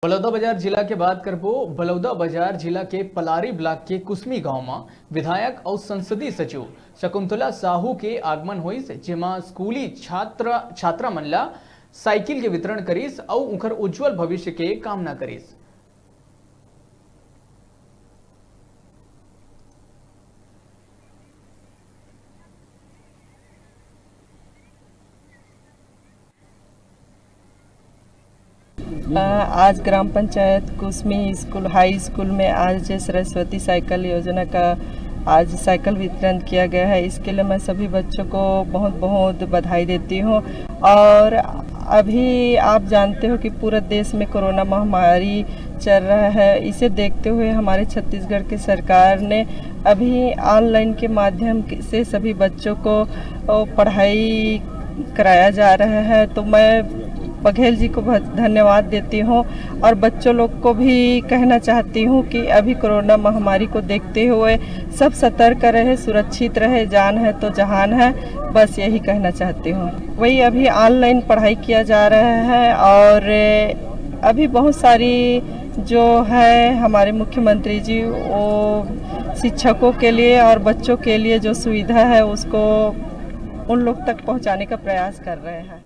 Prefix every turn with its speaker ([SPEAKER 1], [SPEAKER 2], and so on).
[SPEAKER 1] बलौदाबाजार जिला के बात करबो। बलौदाबाजार जिला के पलारी ब्लॉक के कुसमी गांव में विधायक और संसदीय सचिव शकुंतला साहू के आगमन हुई, जेमा स्कूली छात्रा मन ला साइकिल के वितरण करीस और उनकर उज्जवल भविष्य के कामना करीस।
[SPEAKER 2] आज ग्राम पंचायत कुसमी स्कूल हाई स्कूल में आज सरस्वती साइकिल योजना का आज साइकिल वितरण किया गया है। इसके लिए मैं सभी बच्चों को बहुत बहुत बधाई देती हूँ। और अभी आप जानते हो कि पूरे देश में कोरोना महामारी चल रहा है। इसे देखते हुए हमारे छत्तीसगढ़ की सरकार ने अभी ऑनलाइन के माध्यम से सभी बच्चों को पढ़ाई कराया जा रहा है। तो मैं बघेल जी को धन्यवाद देती हूँ और बच्चों लोग को भी कहना चाहती हूँ कि अभी कोरोना महामारी को देखते हुए सब सतर्क रहे, सुरक्षित रहे। जान है तो जहान है, बस यही कहना चाहती हूँ। वही अभी ऑनलाइन पढ़ाई किया जा रहा है और अभी बहुत सारी जो है हमारे मुख्यमंत्री जी वो शिक्षकों के लिए और बच्चों के लिए जो सुविधा है उसको उन लोग तक पहुँचाने का प्रयास कर रहे हैं।